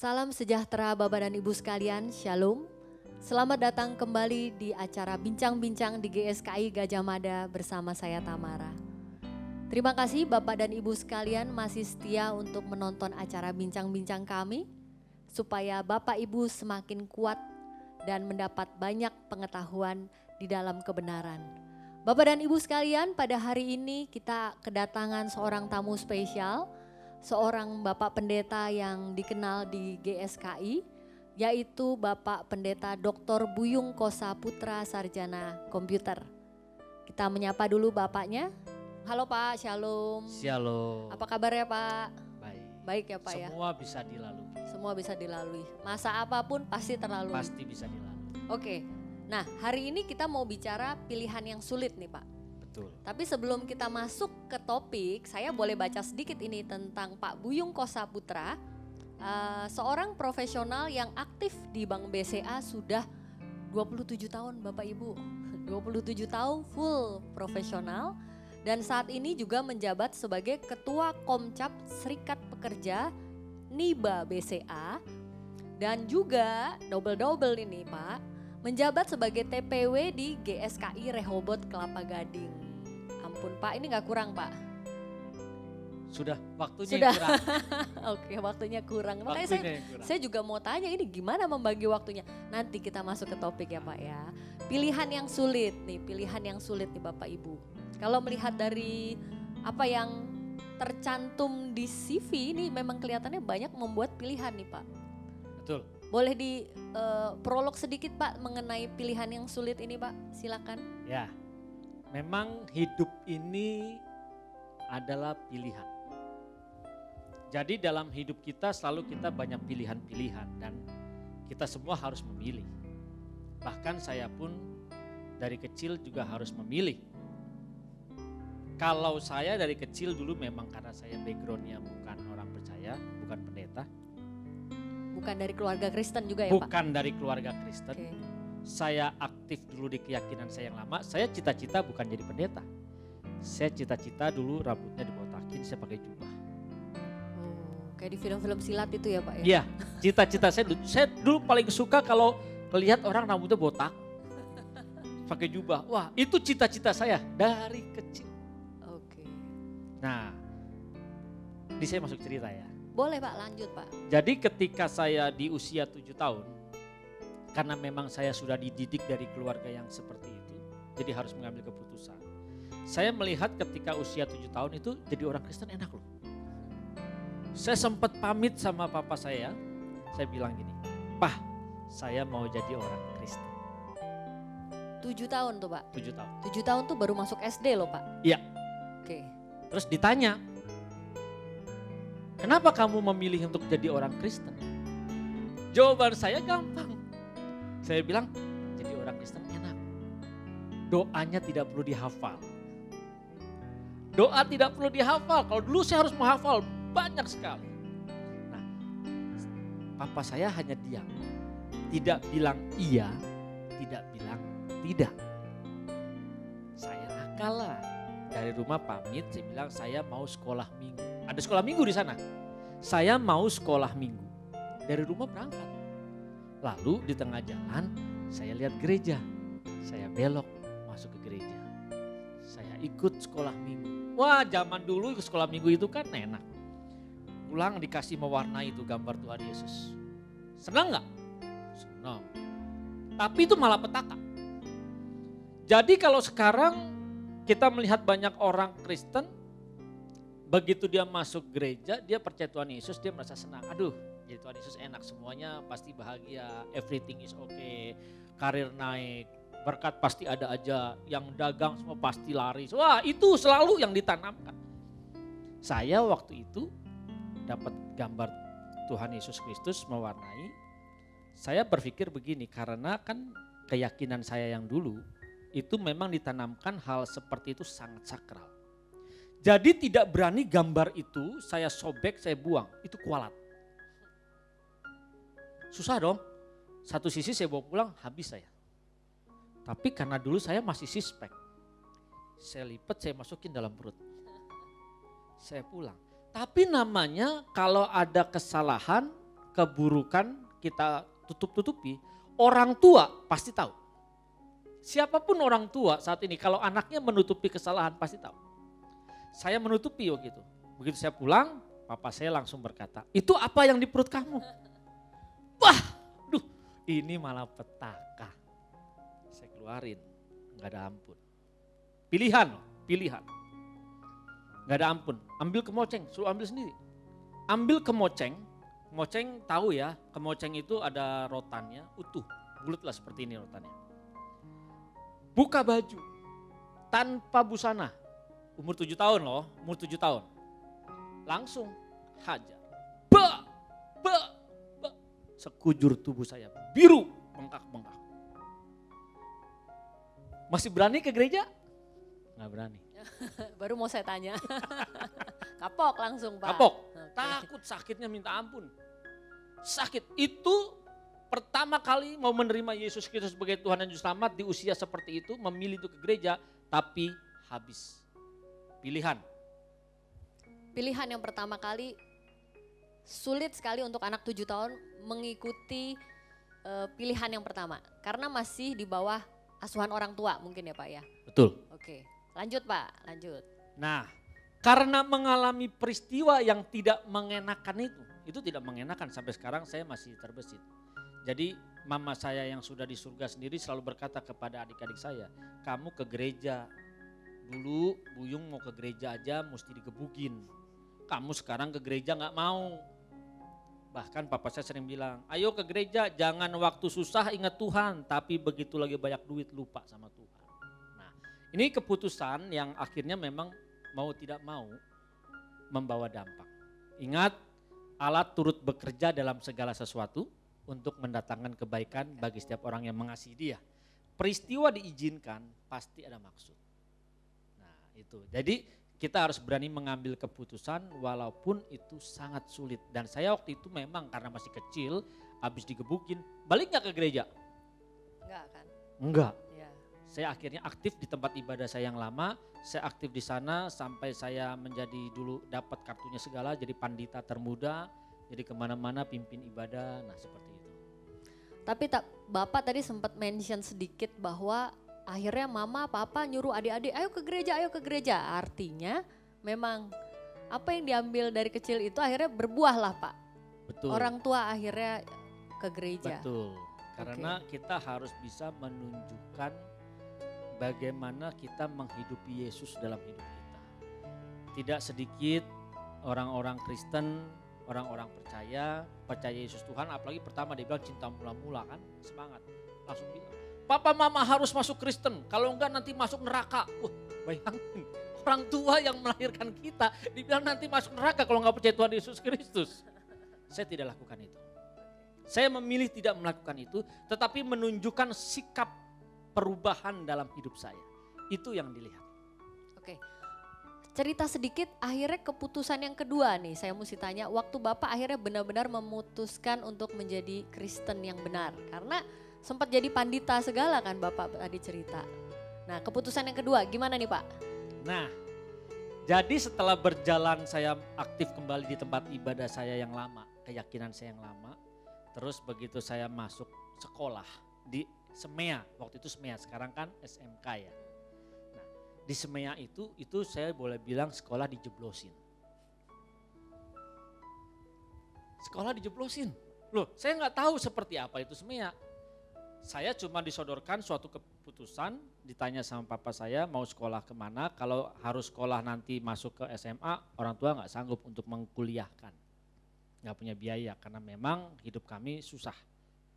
Salam sejahtera Bapak dan Ibu sekalian, Shalom. Selamat datang kembali di acara Bincang-Bincang di GSKI Gajah Mada bersama saya Tamara. Terima kasih Bapak dan Ibu sekalian masih setia untuk menonton acara Bincang-Bincang kami, supaya Bapak Ibu semakin kuat dan mendapat banyak pengetahuan di dalam kebenaran. Bapak dan Ibu sekalian, pada hari ini kita kedatangan seorang tamu spesial, seorang Bapak Pendeta yang dikenal di GSKI, yaitu Bapak Pendeta Dr. Buyung Kosa Putra Sarjana Komputer. Kita menyapa dulu Bapaknya. Halo Pak, Shalom. Shalom. Apa kabar ya Pak? Baik. Baik ya Pak ya? Semua bisa dilalui. Semua bisa dilalui. Masa apapun pasti terlalui. Pasti bisa dilalui. Oke, nah hari ini kita mau bicara pilihan yang sulit nih Pak. Betul. Tapi sebelum kita masuk ke topik, saya boleh baca sedikit ini tentang Pak Buyung Kosa Putra. Seorang profesional yang aktif di Bank BCA sudah 27 tahun Bapak Ibu. 27 tahun full profesional. Dan saat ini juga menjabat sebagai Ketua Komcap Serikat Pekerja NIBA BCA. Dan juga double-double ini Pak, menjabat sebagai TPW di GSKI Rehoboth Kelapa Gading. Ampun Pak, ini gak kurang Pak? Sudah, waktunya Sudah. kurang. Oke, waktunya kurang. Makanya Waktunya saya juga mau tanya ini gimana membagi waktunya. Nanti kita masuk ke topik ya Pak ya. Pilihan yang sulit nih Bapak Ibu. Kalau melihat dari apa yang tercantum di CV ini memang kelihatannya banyak membuat pilihan nih Pak. Betul. Boleh di prolog sedikit Pak mengenai pilihan yang sulit ini Pak, silakan. Ya, memang hidup ini adalah pilihan. Jadi dalam hidup kita selalu kita banyak pilihan-pilihan dan kita semua harus memilih. Bahkan saya pun dari kecil juga harus memilih. Kalau saya dari kecil dulu memang karena saya backgroundnya bukan orang percaya, bukan pendeta. Bukan dari keluarga Kristen juga ya Pak? Bukan dari keluarga Kristen. Oke. Saya aktif dulu di keyakinan saya yang lama, saya cita-cita bukan jadi pendeta. Saya cita-cita dulu rambutnya dibotakin, saya pakai jubah. Oh, kayak di film-film silat itu ya Pak ya? Iya, cita-cita saya dulu paling suka kalau melihat orang rambutnya botak, pakai jubah. Wah, itu cita-cita saya dari kecil. Oke. Nah, ini saya masuk cerita ya. Boleh Pak, lanjut Pak. Jadi ketika saya di usia 7 tahun, karena memang saya sudah dididik dari keluarga yang seperti itu, jadi harus mengambil keputusan. Saya melihat ketika usia 7 tahun itu jadi orang Kristen enak loh. Saya sempat pamit sama papa saya bilang gini, "Pah, saya mau jadi orang Kristen." 7 tahun tuh Pak? 7 tahun. 7 tahun tuh baru masuk SD loh Pak? Iya. Oke. Terus ditanya, "Kenapa kamu memilih untuk jadi orang Kristen?" Jawaban saya gampang. Saya bilang, jadi orang Kristen enak. Doanya tidak perlu dihafal. Doa tidak perlu dihafal. Kalau dulu saya harus menghafal banyak sekali. Nah, papa saya hanya diam. Tidak bilang iya, tidak bilang tidak. Saya nakal lah. Dari rumah pamit, saya bilang saya mau sekolah minggu. Ada sekolah minggu di sana. Saya mau sekolah minggu. Dari rumah berangkat. Lalu di tengah jalan saya lihat gereja. Saya belok masuk ke gereja. Saya ikut sekolah minggu. Wah, zaman dulu ke sekolah minggu itu kan enak. Pulang dikasih mewarnai itu gambar Tuhan Yesus. Senang gak? Senang. Tapi itu malah petaka. Jadi kalau sekarang kita melihat banyak orang Kristen, begitu dia masuk gereja, dia percaya Tuhan Yesus, dia merasa senang. Aduh, jadi Tuhan Yesus enak, semuanya pasti bahagia, everything is okay, karir naik, berkat pasti ada aja, yang dagang semua pasti laris. Wah, itu selalu yang ditanamkan. Saya waktu itu dapat gambar Tuhan Yesus Kristus mewarnai. Saya berpikir begini, karena kan keyakinan saya yang dulu itu memang ditanamkan hal seperti itu sangat sakral. Jadi tidak berani gambar itu saya sobek, saya buang, itu kualat. Susah dong, satu sisi saya bawa pulang habis saya. Tapi karena dulu saya masih suspek, saya lipat, saya masukin dalam perut. Saya pulang. Tapi namanya kalau ada kesalahan, keburukan kita tutup-tutupi, orang tua pasti tahu. Siapapun orang tua saat ini, kalau anaknya menutupi kesalahan pasti tahu. Saya menutupi waktu itu. Begitu saya pulang, papa saya langsung berkata, "Itu apa yang di perut kamu?" Wah, duh, ini malah petaka. Saya keluarin, nggak ada ampun. Pilihan, pilihan. Nggak ada ampun, ambil kemoceng, suruh ambil sendiri. Ambil kemoceng, kemoceng tahu ya, kemoceng itu ada rotannya utuh, bulat lah seperti ini rotannya. Buka baju, tanpa busana, Umur 7 tahun loh, umur 7 tahun. Langsung hajar. Ba, ba, ba. Sekujur tubuh saya biru, bengkak-bengkak. Masih berani ke gereja? Nggak berani. Baru mau saya tanya. Kapok langsung Pak. Kapok, Oke. takut sakitnya minta ampun. Sakit itu pertama kali mau menerima Yesus Kristus sebagai Tuhan dan Juru Selamat di usia seperti itu, memilih untuk ke gereja, tapi habis pilihan. Pilihan yang pertama kali sulit sekali untuk anak 7 tahun mengikuti pilihan yang pertama. Karena masih di bawah asuhan orang tua mungkin ya Pak ya. Betul. Oke, lanjut Pak, lanjut. Nah, karena mengalami peristiwa yang tidak mengenakan itu tidak mengenakan sampai sekarang saya masih terbesit. Jadi mama saya yang sudah di surga sendiri selalu berkata kepada adik-adik saya, kamu ke gereja. Dulu Buyung mau ke gereja aja mesti digebukin. Kamu sekarang ke gereja gak mau. Bahkan papa saya sering bilang, ayo ke gereja jangan waktu susah ingat Tuhan. Tapi begitu lagi banyak duit lupa sama Tuhan. Nah ini keputusan yang akhirnya memang mau tidak mau membawa dampak. Ingat Allah turut bekerja dalam segala sesuatu untuk mendatangkan kebaikan bagi setiap orang yang mengasihi Dia. Peristiwa diizinkan pasti ada maksud. Nah itu, jadi kita harus berani mengambil keputusan walaupun itu sangat sulit. Dan saya waktu itu memang karena masih kecil, habis digebukin, balik gak ke gereja? Enggak kan? Enggak. Ya. Saya akhirnya aktif di tempat ibadah saya yang lama, saya aktif di sana sampai saya menjadi dulu dapat kartunya segala, jadi pandita termuda, jadi kemana-mana pimpin ibadah, nah seperti itu. Tapi Bapak tadi sempat mention sedikit bahwa akhirnya mama papa nyuruh adik-adik ayo ke gereja, ayo ke gereja. Artinya memang apa yang diambil dari kecil itu akhirnya berbuah lah Pak. Betul. Orang tua akhirnya ke gereja. Betul, karena kita harus bisa menunjukkan bagaimana kita menghidupi Yesus dalam hidup kita. Tidak sedikit orang-orang Kristen, orang-orang percaya Yesus Tuhan, apalagi pertama dia bilang cinta mula-mula kan, semangat. Langsung bilang, papa mama harus masuk Kristen, kalau enggak nanti masuk neraka. Wah bayangin, orang tua yang melahirkan kita dibilang nanti masuk neraka kalau enggak percaya Tuhan Yesus Kristus. Saya tidak lakukan itu. Saya memilih tidak melakukan itu, tetapi menunjukkan sikap perubahan dalam hidup saya. Itu yang dilihat. Oke. Cerita sedikit akhirnya keputusan yang kedua nih saya mesti tanya. Waktu Bapak akhirnya benar-benar memutuskan untuk menjadi Kristen yang benar. Karena sempat jadi pandita segala kan Bapak tadi cerita. Nah keputusan yang kedua gimana nih Pak? Nah jadi setelah berjalan saya aktif kembali di tempat ibadah saya yang lama. Keyakinan saya yang lama. Terus begitu saya masuk sekolah di Semea. Waktu itu Semea sekarang kan SMK ya. Di Semea itu saya boleh bilang sekolah dijeblosin. Sekolah dijeblosin. Loh saya nggak tahu seperti apa itu Semea. Saya cuma disodorkan suatu keputusan, ditanya sama papa saya mau sekolah kemana. Kalau harus sekolah nanti masuk ke SMA, orang tua nggak sanggup untuk mengkuliahkan. Nggak punya biaya karena memang hidup kami susah,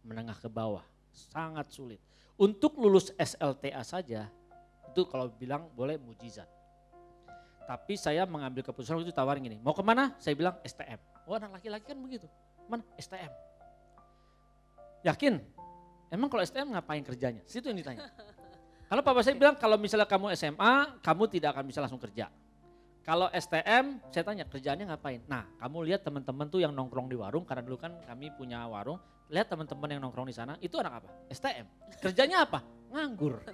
menengah ke bawah, sangat sulit. Untuk lulus SLTA saja, itu kalau bilang boleh mujizat. Tapi saya mengambil keputusan waktu itu tawarin gini, mau kemana? Saya bilang STM. Oh anak laki-laki kan begitu, mana STM. Yakin? Emang kalau STM ngapain kerjanya? Situ yang ditanya. Kalau papa saya bilang kalau misalnya kamu SMA, kamu tidak akan bisa langsung kerja. Kalau STM, saya tanya kerjaannya ngapain? Nah kamu lihat teman-teman tuh yang nongkrong di warung, karena dulu kan kami punya warung. Lihat teman-teman yang nongkrong di sana, itu anak apa? STM. Kerjanya apa? Nganggur.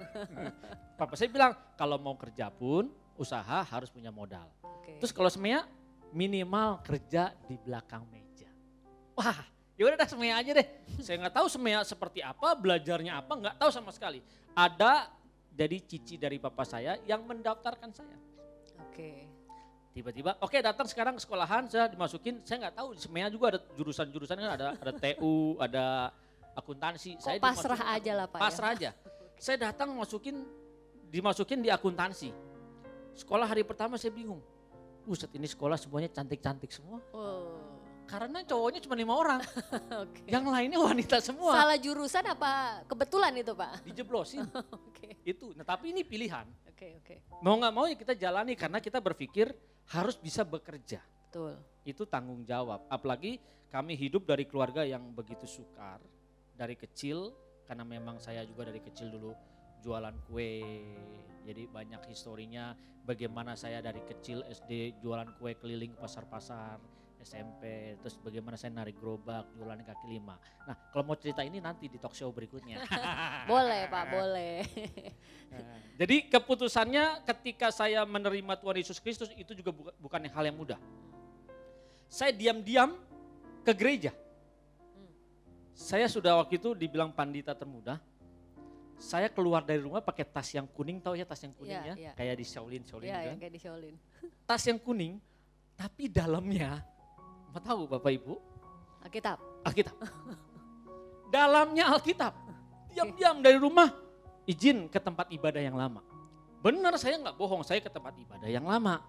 Papa saya bilang kalau mau kerja pun usaha harus punya modal. Oke. Terus kalau Semea minimal kerja di belakang meja. Wah ya udah Semea aja deh. Saya nggak tahu Semea seperti apa, belajarnya apa, nggak tahu sama sekali. Ada jadi cici dari papa saya yang mendaftarkan saya. Oke. Tiba-tiba, oke datang sekarang ke sekolahan, saya dimasukin, saya nggak tahu di Semea juga ada jurusan-jurusan kan ada TU, ada akuntansi. Kok pasrah aja lah Pak pasrah ya? aja. Saya datang dimasukin di akuntansi. Sekolah hari pertama saya bingung. Buset ini sekolah semuanya cantik-cantik semua. Oh. Karena cowoknya cuma 5 orang, Oke. yang lainnya wanita semua. Salah jurusan apa kebetulan itu Pak? Dijeblosin, Oke, itu. Nah tapi ini pilihan. oke. Mau nggak mau ya kita jalani karena kita berpikir harus bisa bekerja. Betul. Itu tanggung jawab. Apalagi kami hidup dari keluarga yang begitu sukar dari kecil, karena memang saya juga dari kecil dulu jualan kue. Jadi banyak historinya bagaimana saya dari kecil SD jualan kue keliling pasar-pasar, SMP, terus bagaimana saya narik gerobak, jualan kaki lima. Nah kalau mau cerita ini nanti di talk show berikutnya. Boleh Pak, boleh. Jadi keputusannya ketika saya menerima Tuhan Yesus Kristus itu juga bukan hal yang mudah. Saya diam-diam ke gereja. Saya sudah waktu itu dibilang pandita termuda. Saya keluar dari rumah pakai tas yang kuning, tahu ya tas yang kuning ya? Iya. Kayak di Shaolin Iya, gitu yang kan. kayak di Shaolin. Tas yang kuning, tapi dalamnya, mau tahu Bapak Ibu? Alkitab. Alkitab. Dalamnya Alkitab. Diam-diam dari rumah, izin ke tempat ibadah yang lama. Benar saya nggak bohong, saya ke tempat ibadah yang lama.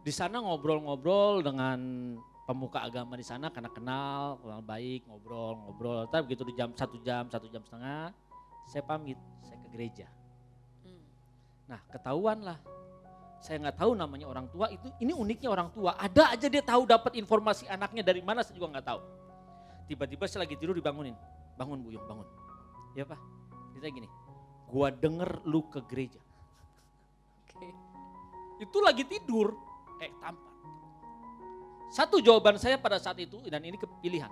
Di sana ngobrol-ngobrol dengan pemuka agama di sana karena kenal baik, ngobrol. Tapi begitu di jam 1 jam, 1 jam setengah, saya pamit, saya ke gereja. Nah ketahuan lah, saya nggak tahu namanya orang tua itu. Ini uniknya orang tua, ada aja dia tahu dapat informasi anaknya dari mana saya juga nggak tahu. Tiba-tiba saya lagi tidur dibangunin, bangun Buyung, bangun. Ya Pak, kita gini, gua denger lu ke gereja. Oke. Itu lagi tidur, kayak tampan. Satu jawaban saya pada saat itu, dan ini kepilihan.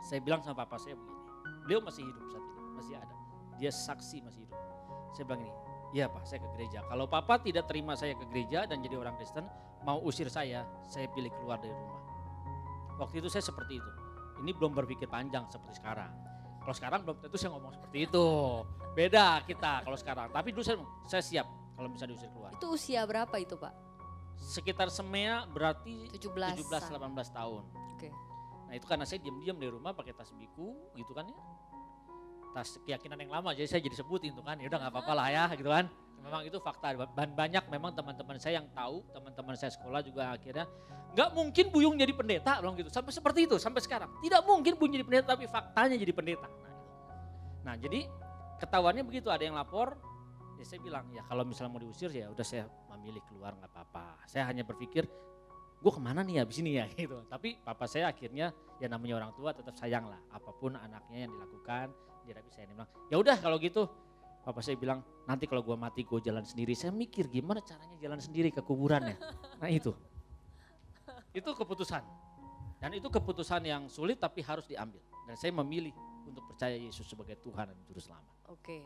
Saya bilang sama papa saya begini, beliau masih hidup saat ini, masih ada. Dia saksi masih hidup. Saya bilang ini, iya Pak saya ke gereja. Kalau papa tidak terima saya ke gereja dan jadi orang Kristen, mau usir saya pilih keluar dari rumah. Waktu itu saya seperti itu. Ini belum berpikir panjang seperti sekarang. Kalau sekarang belum tentu saya ngomong seperti itu. Beda kita kalau sekarang. Tapi dulu saya siap kalau bisa diusir keluar. Itu usia berapa itu Pak? Sekitar semea berarti 17 17-18 tahun. Oke. Nah itu karena saya diam-diam dari rumah pakai tas biku gitu kan ya. Tas keyakinan yang lama jadi saya jadi sebutin tuh kan. Ya udah nggak apa-apa lah ya gitu kan. Memang itu fakta. Banyak memang teman-teman saya yang tahu, teman-teman saya sekolah juga akhirnya nggak mungkin Buyung jadi pendeta bilang gitu. Sampai seperti itu sampai sekarang. Tidak mungkin Buyung jadi pendeta tapi faktanya jadi pendeta. Nah jadi ketahuannya begitu, ada yang lapor. Ya saya bilang ya kalau misalnya mau diusir ya udah saya memilih keluar nggak apa-apa. Saya hanya berpikir gue kemana nih habis ini ya gitu. Tapi papa saya akhirnya ya namanya orang tua tetap sayang lah. Apapun anaknya yang dilakukan dia tapi saya bilang ya udah kalau gitu. Papa saya bilang nanti kalau gue mati gue jalan sendiri. Saya mikir gimana caranya jalan sendiri ke kuburannya. Nah itu keputusan. Dan itu keputusan yang sulit tapi harus diambil. Dan saya memilih untuk percaya Yesus sebagai Tuhan dan Juru Selamat. Oke.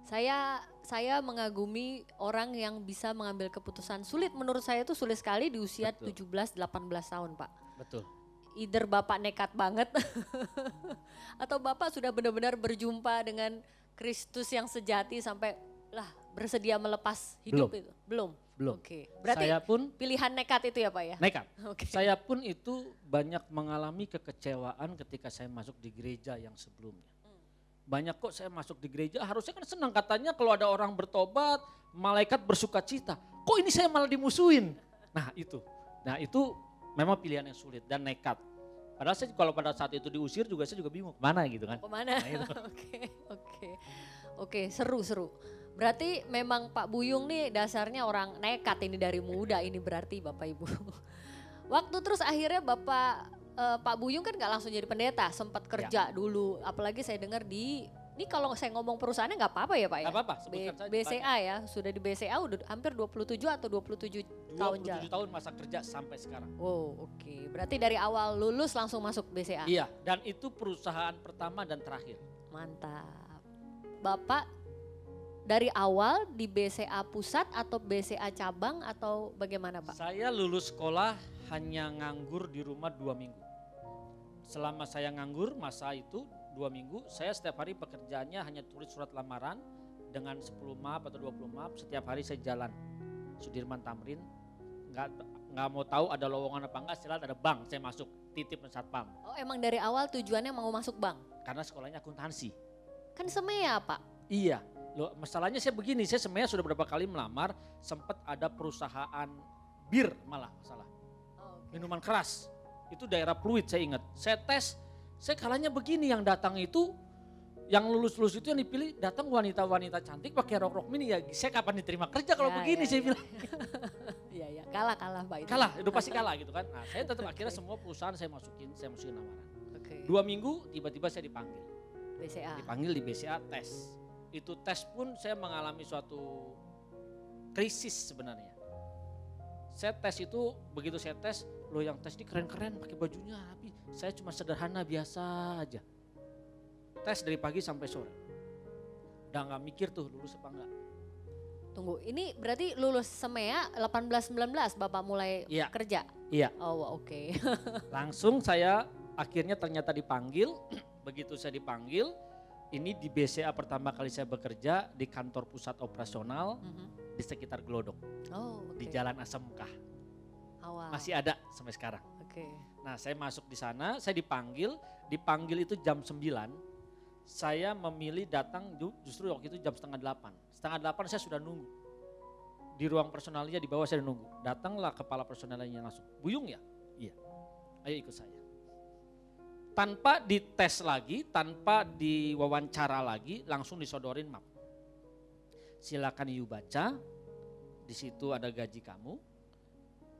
Saya mengagumi orang yang bisa mengambil keputusan sulit. Menurut saya itu sulit sekali di usia Betul. 17-18 tahun Pak. Betul. Either Bapak nekat banget atau Bapak sudah benar-benar berjumpa dengan Kristus yang sejati sampai lah bersedia melepas hidup itu. Belum. Oke. Berarti Saya pun pilihan nekat itu ya Pak ya? nekat. Oke. Saya pun itu banyak mengalami kekecewaan ketika saya masuk di gereja yang sebelumnya. Banyak kok saya masuk di gereja, harusnya kan senang katanya kalau ada orang bertobat, malaikat bersuka cita. Kok ini saya malah dimusuhin? Nah itu memang pilihan yang sulit dan nekat. Padahal saya kalau pada saat itu diusir juga saya juga bingung kemana gitu kan. Kemana? Nah, itu. Oke, seru. Berarti memang Pak Buyung nih dasarnya orang nekat ini dari muda ini berarti Bapak Ibu. Waktu terus akhirnya Pak Buyung kan gak langsung jadi pendeta, sempat kerja dulu. Apalagi saya dengar ini kalau saya ngomong perusahaannya gak apa-apa ya Pak ya? Gak apa-apa, sebutkan saja. BCA ya, sudah di BCA udah hampir 27 atau 27 tahun jalan. 27 tahun masa kerja sampai sekarang. Oh oke, berarti dari awal lulus langsung masuk BCA? Iya, dan itu perusahaan pertama dan terakhir. Mantap. Bapak dari awal di BCA pusat atau BCA cabang atau bagaimana Pak? Saya lulus sekolah hanya nganggur di rumah 2 minggu. Selama saya nganggur masa itu 2 minggu, saya setiap hari pekerjaannya hanya tulis surat lamaran dengan 10 map atau 20 map. Setiap hari saya jalan Sudirman Tamrin, nggak mau tahu ada lowongan apa enggak, silakan ada bank, saya masuk titip satpam. Oh emang dari awal tujuannya mau masuk bank? Karena sekolahnya akuntansi. Kan semea Pak? Iya, loh, masalahnya saya begini, saya sebenarnya sudah berapa kali melamar, sempat ada perusahaan bir malah masalah. Minuman keras. Itu daerah Pluit saya ingat. Saya tes, saya kalanya begini yang datang itu, yang lulus-lulus itu yang dipilih datang wanita-wanita cantik pakai rok-rok mini ya. Saya kapan diterima kerja kalau begini saya bilang. Iya, kalah Pak itu. Kalah, udah pasti kalah gitu kan. Nah saya tetap akhirnya semua perusahaan saya masukin lamaran. 2 minggu tiba-tiba saya dipanggil. BCA. Dipanggil di BCA tes. Itu tes pun saya mengalami suatu krisis sebenarnya. Saya tes itu, begitu saya tes, loh yang tes ini keren-keren pakai bajunya, tapi saya cuma sederhana biasa aja. Tes dari pagi sampai sore. Udah gak mikir tuh lulus apa enggak. Tunggu, ini berarti lulus SEMEA 18-19 Bapak mulai kerja? Iya. Oh oke. Langsung saya akhirnya ternyata dipanggil, begitu saya dipanggil, ini di BCA pertama kali saya bekerja di kantor pusat operasional di sekitar Glodok. Di Jalan Asemkah. Masih ada sampai sekarang. Nah saya masuk di sana, saya dipanggil itu jam 9. Saya memilih datang justru waktu itu jam setengah 8. Setengah 8 saya sudah nunggu. Di ruang personalnya di bawah saya nunggu. Datanglah kepala personalnya langsung. Buyung ya? Iya. Ayo ikut saya. Tanpa dites lagi, tanpa diwawancara lagi, langsung disodorin map. Silakan you baca, di situ ada gaji kamu,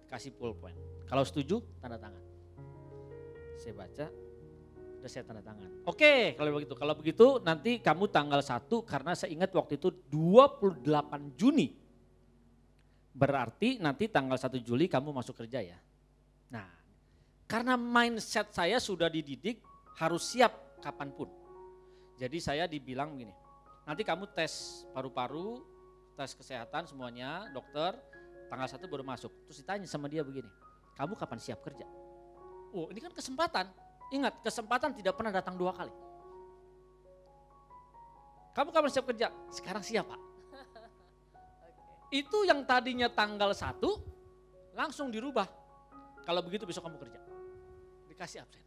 kasih pulpen. Kalau setuju, tanda tangan. Saya baca, udah saya tanda tangan. Oke, kalau begitu nanti kamu tanggal 1 karena saya ingat waktu itu 28 Juni. Berarti nanti tanggal 1 Juli kamu masuk kerja ya. Nah, karena mindset saya sudah dididik harus siap kapanpun. Jadi saya dibilang begini, nanti kamu tes paru-paru, tes kesehatan semuanya, dokter, tanggal 1 baru masuk. Terus ditanya sama dia begini, kamu kapan siap kerja? Oh ini kan kesempatan, ingat kesempatan tidak pernah datang 2 kali. Kamu kapan siap kerja? Sekarang siap Pak. Itu yang tadinya tanggal 1 langsung dirubah. Kalau begitu besok kamu kerja. Dikasih absen.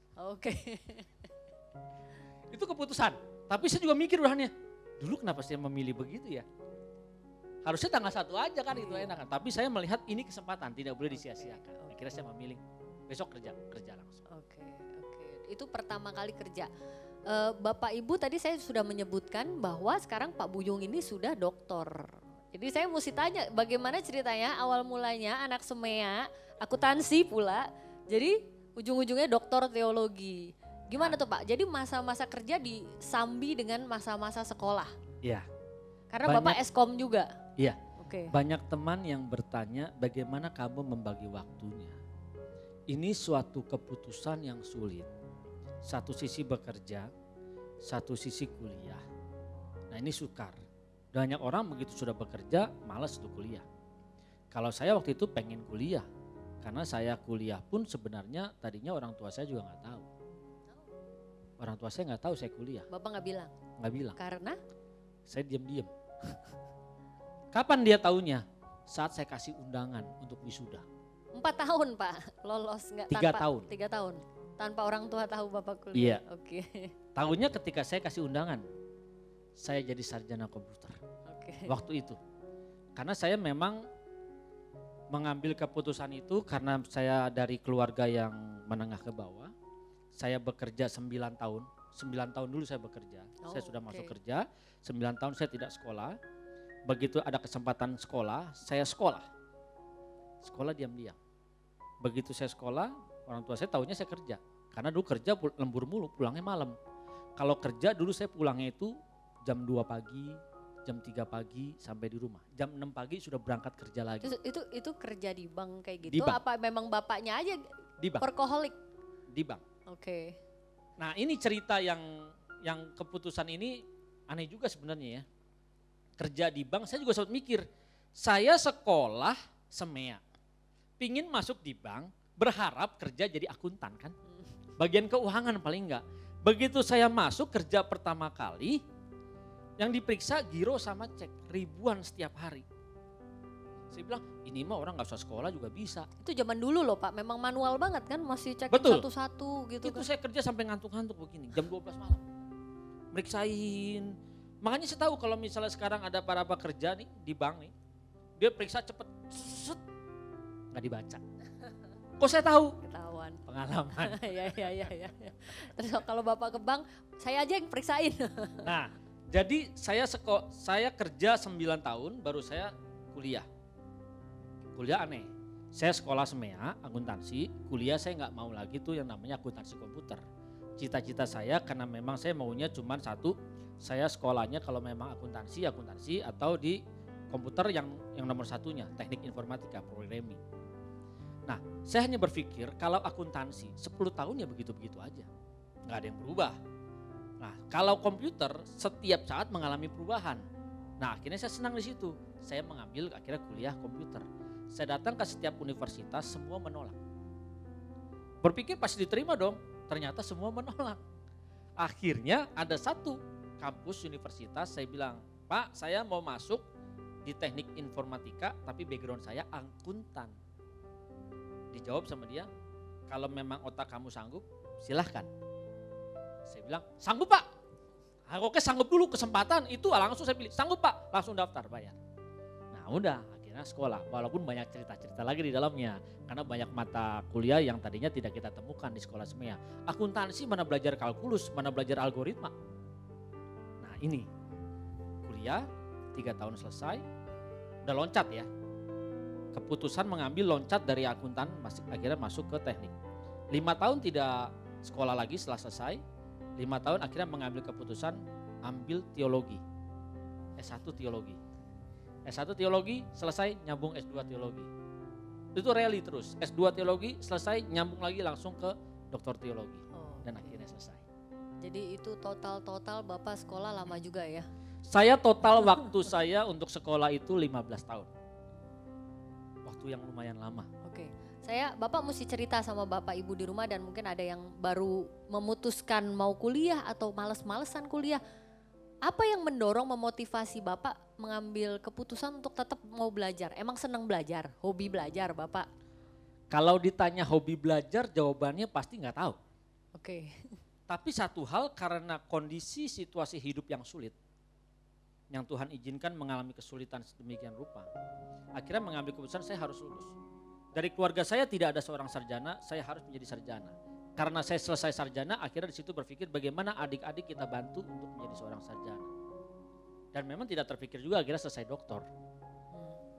Itu keputusan. Tapi saya juga mikir udahannya, dulu kenapa saya memilih begitu ya? Harusnya tanggal 1 aja kan itu enak kan. Tapi saya melihat ini kesempatan tidak boleh disia-siakan. Akhirnya saya memilih besok kerja langsung. Oke. Itu pertama kali kerja. Bapak Ibu tadi saya sudah menyebutkan bahwa sekarang Pak Buyung ini sudah doktor. Jadi saya mesti tanya bagaimana ceritanya awal mulanya anak SEMEA, akuntansi pula. Jadi ujung-ujungnya doktor teologi. Gimana tuh Pak? Jadi masa-masa kerja disambi dengan masa-masa sekolah. Iya. Karena Bapak Eskom juga. Iya. Banyak teman yang bertanya bagaimana kamu membagi waktunya. Ini suatu keputusan yang sulit. Satu sisi bekerja, satu sisi kuliah. Nah ini sukar. Banyak orang begitu sudah bekerja malas untuk kuliah. Kalau saya waktu itu pengen kuliah. Karena saya kuliah pun sebenarnya tadinya orang tua saya juga gak tahu. Orang tua saya gak tahu saya kuliah. Bapak gak bilang? Gak bilang. Karena? Saya diam-diam. Kapan dia taunya? Saat saya kasih undangan untuk wisuda. 4 tahun Pak lolos nggak? 3 tahun. 3 tahun. Tanpa orang tua tahu Bapak kuliah? Iya. Tahunya ketika saya kasih undangan. Saya jadi sarjana komputer. Waktu itu. Karena saya memang mengambil keputusan itu karena saya dari keluarga yang menengah ke bawah. Saya bekerja 9 tahun. 9 tahun dulu saya bekerja. Saya sudah masuk kerja. 9 tahun saya tidak sekolah. Begitu ada kesempatan sekolah, saya sekolah. Sekolah diam-diam. Begitu saya sekolah, orang tua saya tahunya saya kerja. Karena dulu kerja lembur mulu, pulangnya malam. Kalau kerja dulu saya pulangnya itu jam 2 pagi, jam 3 pagi sampai di rumah. Jam 6 pagi sudah berangkat kerja lagi. Itu kerja di bank kayak gitu? Di bank. Apa memang bapaknya aja di bank. Workaholic? Di bank. Nah ini cerita yang keputusan ini aneh juga sebenarnya ya. Kerja di bank, saya juga sempat mikir, saya sekolah SEMEA, pingin masuk di bank, berharap kerja jadi akuntan kan, bagian keuangan paling enggak. Begitu saya masuk kerja pertama kali, yang diperiksa giro sama cek, ribuan setiap hari. Saya bilang, ini mah orang gak usah sekolah juga bisa. Itu zaman dulu loh Pak, memang manual banget kan, masih cek satu-satu gitu. Itu kan. saya kerja sampai ngantuk-ngantuk begini, jam 12 malam. Meriksain. Makanya saya tahu kalau misalnya sekarang ada para pekerja nih di bank nih, dia periksa cepet, set, nggak dibaca. Kok saya tahu? Ketahuan. pengalaman. Pengalaman. Ya. Terus kalau Bapak ke bank, saya aja yang periksain. Nah, jadi saya kerja 9 tahun baru saya kuliah. Kuliah aneh. Saya sekolah SMEA, akuntansi, kuliah saya nggak mau lagi tuh yang namanya akuntansi komputer. Cita-cita saya karena memang saya maunya cuma satu, saya sekolahnya kalau memang akuntansi atau di komputer yang nomor satunya, teknik informatika, programming. Nah, saya hanya berpikir kalau akuntansi 10 tahun ya begitu-begitu aja, nggak ada yang berubah. Nah, kalau komputer setiap saat mengalami perubahan. Nah, akhirnya saya senang di situ. Saya mengambil akhirnya kuliah komputer. Saya datang ke setiap universitas, semua menolak. Berpikir pasti diterima dong, ternyata semua menolak. Akhirnya ada satu kampus universitas, saya bilang, Pak saya mau masuk di teknik informatika tapi background saya akuntan. Dijawab sama dia, kalau memang otak kamu sanggup silahkan. Saya bilang, sanggup Pak. Oke sanggup dulu, kesempatan itu langsung saya pilih, sanggup Pak, langsung daftar bayar. Nah udah akhirnya sekolah, walaupun banyak cerita-cerita lagi di dalamnya. Karena banyak mata kuliah yang tadinya tidak kita temukan di sekolah SMEA. Akuntansi mana belajar kalkulus, mana belajar algoritma. Nah ini, kuliah 3 tahun selesai, udah loncat ya. Keputusan mengambil loncat dari akuntan, akhirnya masuk ke teknik. 5 tahun tidak sekolah lagi setelah selesai, 5 tahun akhirnya mengambil keputusan ambil teologi, S1 teologi. S1 teologi selesai nyambung S2 teologi. Itu rally terus, S2 teologi selesai nyambung lagi langsung ke doktor teologi dan akhirnya selesai. Jadi itu total Bapak sekolah lama juga ya? Saya total waktu saya untuk sekolah itu 15 tahun. Waktu yang lumayan lama. Oke. Bapak mesti cerita sama Bapak Ibu di rumah dan mungkin ada yang baru memutuskan mau kuliah atau males-malesan kuliah. Apa yang mendorong memotivasi Bapak mengambil keputusan untuk tetap mau belajar? Emang senang belajar, hobi belajar Bapak? Kalau ditanya hobi belajar jawabannya pasti nggak tahu. Oke. Tapi satu hal karena kondisi situasi hidup yang sulit. Yang Tuhan izinkan mengalami kesulitan sedemikian rupa. Akhirnya mengambil keputusan saya harus lulus. Dari keluarga saya tidak ada seorang sarjana, saya harus menjadi sarjana. Karena saya selesai sarjana, akhirnya di situ berpikir bagaimana adik-adik kita bantu untuk menjadi seorang sarjana. Dan memang tidak terpikir juga akhirnya selesai doktor.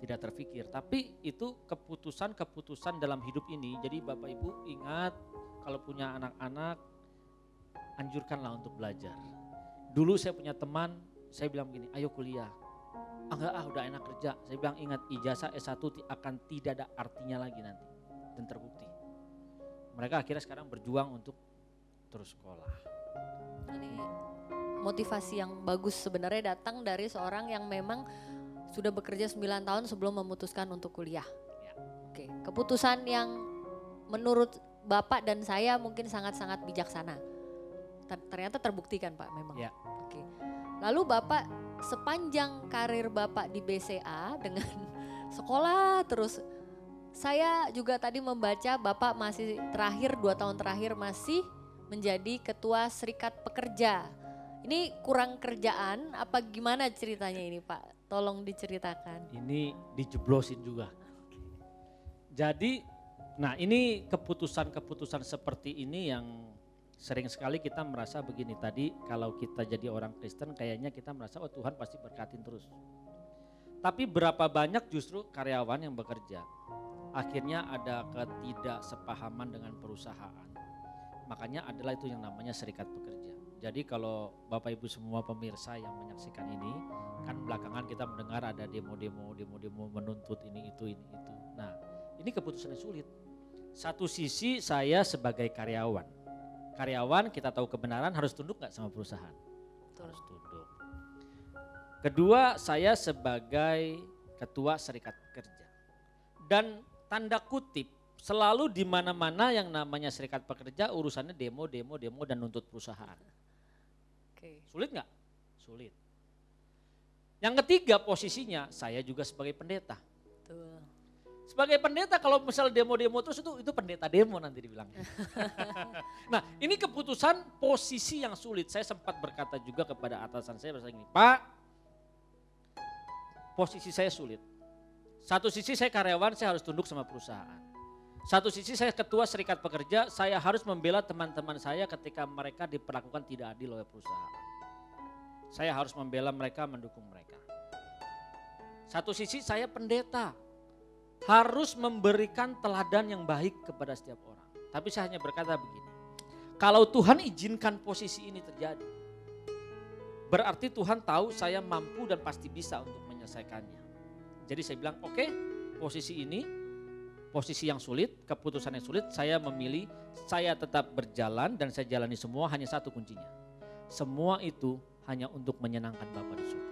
Tidak terpikir, tapi itu keputusan-keputusan dalam hidup ini. Jadi Bapak Ibu ingat kalau punya anak-anak, anjurkanlah untuk belajar. Dulu saya punya teman, saya bilang begini, ayo kuliah. Enggak udah enak kerja. Saya bilang ingat ijazah S1 akan tidak ada artinya lagi nanti. Dan terbukti. Mereka akhirnya sekarang berjuang untuk terus sekolah. Ini motivasi yang bagus sebenarnya datang dari seorang yang memang sudah bekerja 9 tahun sebelum memutuskan untuk kuliah. Ya. Oke, keputusan yang menurut Bapak dan saya mungkin sangat-sangat bijaksana. Ternyata terbukti kan Pak memang. Ya. Oke. Lalu Bapak sepanjang karir Bapak di BCA dengan sekolah terus, saya juga tadi membaca Bapak masih 2 tahun terakhir masih menjadi ketua Serikat Pekerja. Ini kurang kerjaan apa gimana ceritanya ini Pak? Tolong diceritakan. Ini dijeblosin juga. Jadi, nah ini keputusan-keputusan seperti ini yang sering sekali kita merasa begini tadi, kalau kita jadi orang Kristen kayaknya kita merasa oh Tuhan pasti berkatin terus. Tapi berapa banyak justru karyawan yang bekerja, akhirnya ada ketidaksepahaman dengan perusahaan. Makanya adalah itu yang namanya serikat pekerja. Jadi kalau Bapak Ibu semua pemirsa yang menyaksikan ini, kan belakangan kita mendengar ada demo-demo menuntut ini itu. Nah ini keputusannya sulit. Satu sisi saya sebagai karyawan kita tahu kebenaran harus tunduk gak sama perusahaan? Harus tunduk. Kedua saya sebagai ketua serikat pekerja. Dan tanda kutip selalu di mana-mana yang namanya serikat pekerja urusannya demo dan nuntut perusahaan. Oke. Sulit gak? Sulit. Yang ketiga posisinya saya juga sebagai pendeta. Betul. Sebagai pendeta kalau misal demo-demo terus itu pendeta demo nanti dibilangnya. Nah ini keputusan posisi yang sulit. Saya sempat berkata juga kepada atasan saya gini, Pak posisi saya sulit. Satu sisi saya karyawan saya harus tunduk sama perusahaan. Satu sisi saya ketua serikat pekerja, saya harus membela teman-teman saya ketika mereka diperlakukan tidak adil oleh perusahaan. Saya harus membela mereka, mendukung mereka. Satu sisi saya pendeta, harus memberikan teladan yang baik kepada setiap orang. Tapi saya hanya berkata begini, kalau Tuhan izinkan posisi ini terjadi, berarti Tuhan tahu saya mampu dan pasti bisa untuk menyelesaikannya. Jadi saya bilang oke, posisi ini, posisi yang sulit, keputusan yang sulit, saya memilih, saya tetap berjalan dan saya jalani semua, hanya satu kuncinya. Semua itu hanya untuk menyenangkan Bapa di surga.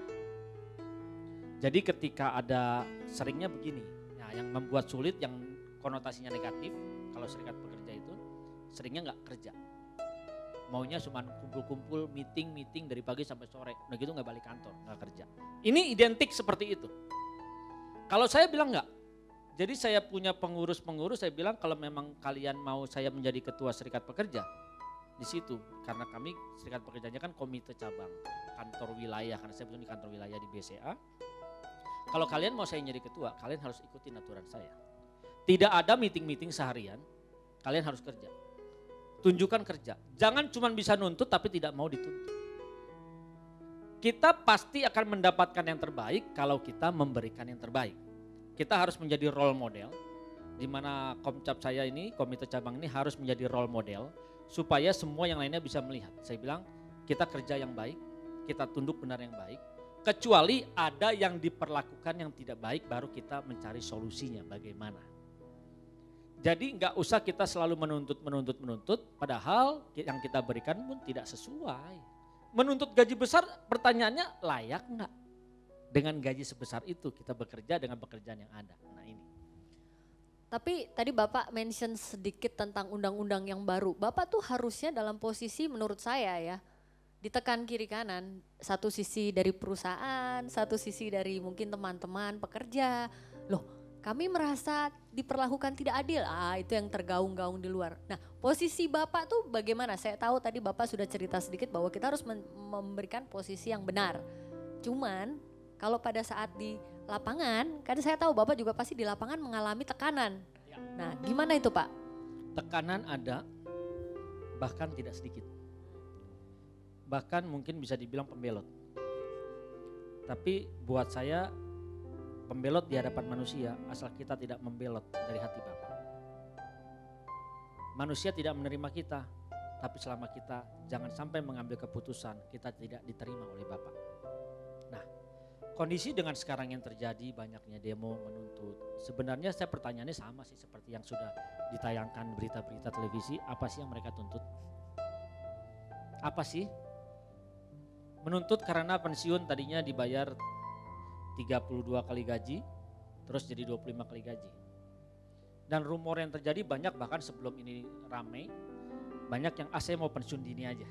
Jadi ketika ada, seringnya begini, nah yang membuat sulit, yang konotasinya negatif, kalau serikat pekerja itu seringnya nggak kerja. Maunya cuma kumpul-kumpul, meeting dari pagi sampai sore, udah gitu nggak balik kantor, nggak kerja. Ini identik seperti itu. Kalau saya bilang nggak, jadi saya punya pengurus-pengurus, saya bilang kalau memang kalian mau saya menjadi ketua serikat pekerja, di situ, karena kami serikat pekerjanya kan komite cabang, kantor wilayah, karena saya punya di kantor wilayah di BCA. Kalau kalian mau saya jadi ketua, kalian harus ikutin aturan saya. Tidak ada meeting-meeting seharian, kalian harus kerja. Tunjukkan kerja, jangan cuma bisa nuntut tapi tidak mau dituntut. Kita pasti akan mendapatkan yang terbaik kalau kita memberikan yang terbaik. Kita harus menjadi role model, di mana komcap saya ini, komite cabang ini harus menjadi role model, supaya semua yang lainnya bisa melihat. Saya bilang kita kerja yang baik, kita tunduk benar yang baik, kecuali ada yang diperlakukan yang tidak baik baru kita mencari solusinya bagaimana. Jadi nggak usah kita selalu menuntut, padahal yang kita berikan pun tidak sesuai. Menuntut gaji besar, pertanyaannya layak nggak? Dengan gaji sebesar itu kita bekerja dengan pekerjaan yang ada. Nah ini. Tapi tadi Bapak mention sedikit tentang undang-undang yang baru. Bapak tuh harusnya dalam posisi menurut saya ya, ditekan kiri kanan. Satu sisi dari perusahaan, satu sisi dari mungkin teman-teman pekerja. Loh, kami merasa diperlakukan tidak adil, itu yang tergaung-gaung di luar. Nah posisi Bapak tuh bagaimana? Saya tahu tadi Bapak sudah cerita sedikit bahwa kita harus memberikan posisi yang benar. Cuman kalau pada saat di lapangan, kan saya tahu Bapak juga pasti di lapangan mengalami tekanan. Nah gimana itu Pak? Tekanan ada, bahkan tidak sedikit. Bahkan mungkin bisa dibilang pembelot. Tapi buat saya, pembelot di hadapan manusia asal kita tidak membelot dari hati Bapa. Manusia tidak menerima kita, tapi selama kita jangan sampai mengambil keputusan, kita tidak diterima oleh Bapa. Nah, kondisi dengan sekarang yang terjadi banyaknya demo menuntut. Sebenarnya saya pertanyaannya sama sih seperti yang sudah ditayangkan berita-berita televisi, apa sih yang mereka tuntut? Apa sih? Menuntut karena pensiun tadinya dibayar 32 kali gaji, terus jadi 25 kali gaji. Dan rumor yang terjadi banyak, bahkan sebelum ini ramai, banyak yang saya mau pensiun dini aja.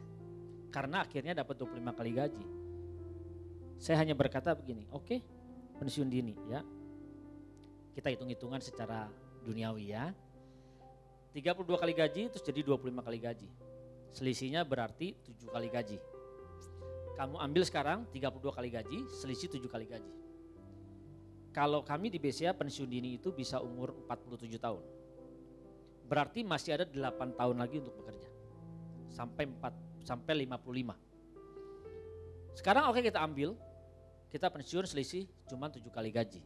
Karena akhirnya dapat 25 kali gaji. Saya hanya berkata begini, oke, pensiun dini ya. Kita hitung-hitungan secara duniawi ya. 32 kali gaji terus jadi 25 kali gaji. Selisihnya berarti 7 kali gaji. Kamu ambil sekarang 32 kali gaji, selisih 7 kali gaji. Kalau kami di BCA pensiun dini itu bisa umur 47 tahun. Berarti masih ada 8 tahun lagi untuk bekerja. Sampai 55. Sekarang oke kita ambil, kita pensiun selisih cuma 7 kali gaji.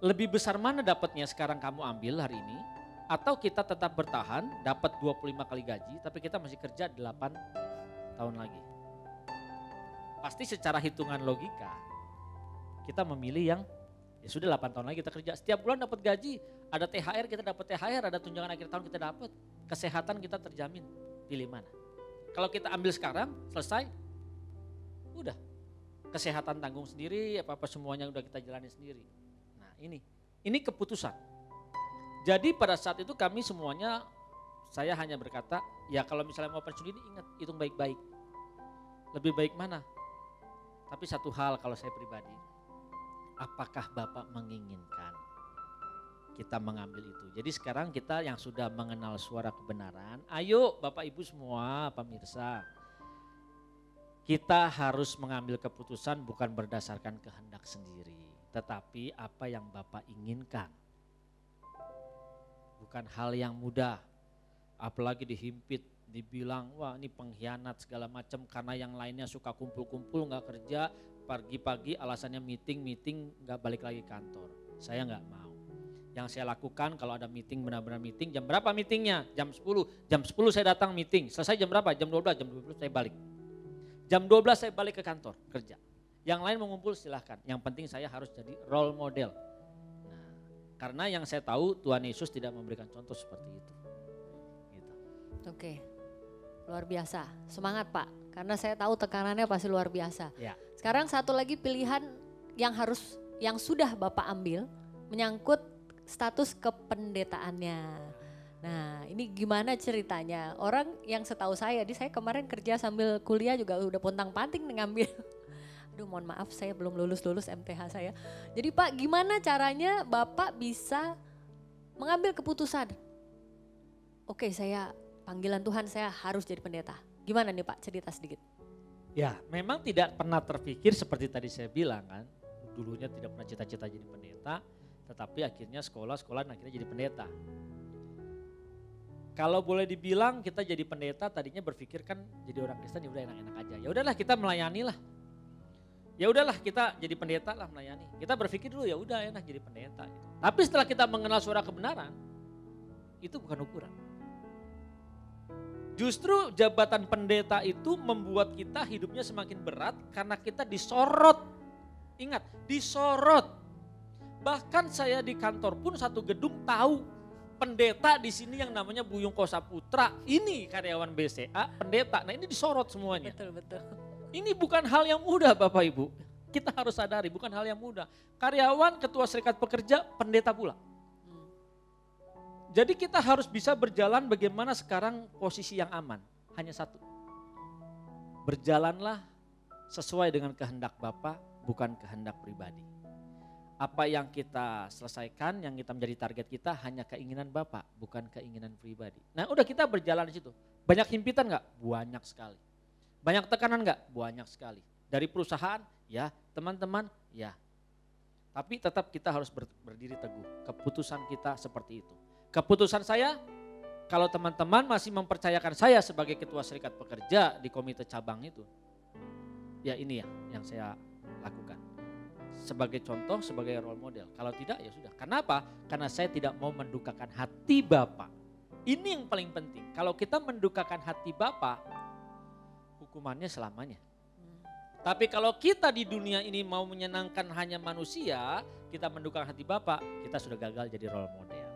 Lebih besar mana dapatnya sekarang kamu ambil hari ini, atau kita tetap bertahan dapat 25 kali gaji tapi kita masih kerja 8 tahun lagi. Pasti secara hitungan logika kita memilih yang ya sudah 8 tahun lagi kita kerja. Setiap bulan dapat gaji, ada THR kita dapat THR, ada tunjangan akhir tahun kita dapat. Kesehatan kita terjamin. Pilih mana? Kalau kita ambil sekarang, selesai. Udah. Kesehatan tanggung sendiri, apa-apa semuanya udah kita jalani sendiri. Nah ini keputusan. Jadi pada saat itu kami semuanya, saya hanya berkata, ya kalau misalnya mau pensiun ini ingat, hitung baik-baik. Lebih baik mana? Tapi satu hal kalau saya pribadi, apakah Bapak menginginkan kita mengambil itu? Jadi sekarang kita yang sudah mengenal suara kebenaran, ayo Bapak Ibu semua pemirsa, kita harus mengambil keputusan bukan berdasarkan kehendak sendiri, tetapi apa yang Bapak inginkan. bukan hal yang mudah. Apalagi dihimpit, dibilang wah ini pengkhianat segala macam karena yang lainnya suka kumpul-kumpul nggak kerja, pagi-pagi alasannya meeting nggak balik lagi kantor. Saya nggak mau. Yang saya lakukan kalau ada meeting, benar-benar meeting, jam berapa meetingnya? Jam 10. Jam 10 saya datang meeting, selesai jam berapa? Jam 12, jam 12 saya balik. Jam 12 saya balik ke kantor kerja. Yang lain mau ngumpul silahkan, yang penting saya harus jadi role model. Nah, karena yang saya tahu Tuhan Yesus tidak memberikan contoh seperti itu. Gitu. Oke, luar biasa. Semangat Pak, karena saya tahu tekanannya pasti luar biasa. Ya. Sekarang satu lagi pilihan yang sudah Bapak ambil menyangkut status kependetaannya. Nah ini gimana ceritanya? Orang yang setahu saya kemarin kerja sambil kuliah juga udah pontang-panting ngambil. Aduh mohon maaf saya belum lulus MTH saya. Jadi Pak gimana caranya Bapak bisa mengambil keputusan? Oke saya panggilan Tuhan saya harus jadi pendeta. Gimana nih Pak cerita sedikit? Ya memang tidak pernah terpikir seperti tadi saya bilang kan. Dulunya tidak pernah cita-cita jadi pendeta. Tetapi akhirnya sekolah akhirnya jadi pendeta. Kalau boleh dibilang kita jadi pendeta tadinya berpikir kan jadi orang Kristen ya udah enak-enak aja. Ya udahlah kita melayani lah. Ya udahlah kita jadi pendeta lah melayani. Kita berpikir dulu ya udah enak jadi pendeta. Gitu. Tapi setelah kita mengenal suara kebenaran, itu bukan ukuran. Justru jabatan pendeta itu membuat kita hidupnya semakin berat karena kita disorot. Ingat, disorot. Bahkan saya di kantor pun satu gedung tahu pendeta di sini yang namanya Buyung Kosaputra. Ini karyawan BCA, pendeta. Nah ini disorot semuanya. Betul. Ini bukan hal yang mudah Bapak Ibu. Kita harus sadari bukan hal yang mudah. Karyawan, ketua serikat pekerja, pendeta pula. Jadi kita harus bisa berjalan bagaimana sekarang posisi yang aman. Hanya satu. Berjalanlah sesuai dengan kehendak Bapa, bukan kehendak pribadi. Apa yang kita selesaikan, yang kita menjadi target kita hanya keinginan Bapa, bukan keinginan pribadi. Nah udah kita berjalan di situ. Banyak himpitan enggak? Banyak sekali. Banyak tekanan enggak? Banyak sekali. Dari perusahaan, ya. Teman-teman, ya. Tapi tetap kita harus berdiri teguh. Keputusan kita seperti itu. Keputusan saya, kalau teman-teman masih mempercayakan saya sebagai ketua serikat pekerja di komite cabang itu. Ya ini ya yang saya lakukan. Sebagai contoh, sebagai role model. Kalau tidak ya sudah. Kenapa? Karena saya tidak mau mendukakan hati Bapa. Ini yang paling penting. Kalau kita mendukakan hati Bapa, hukumannya selamanya. Tapi kalau kita di dunia ini mau menyenangkan hanya manusia, kita mendukakan hati Bapa, kita sudah gagal jadi role model.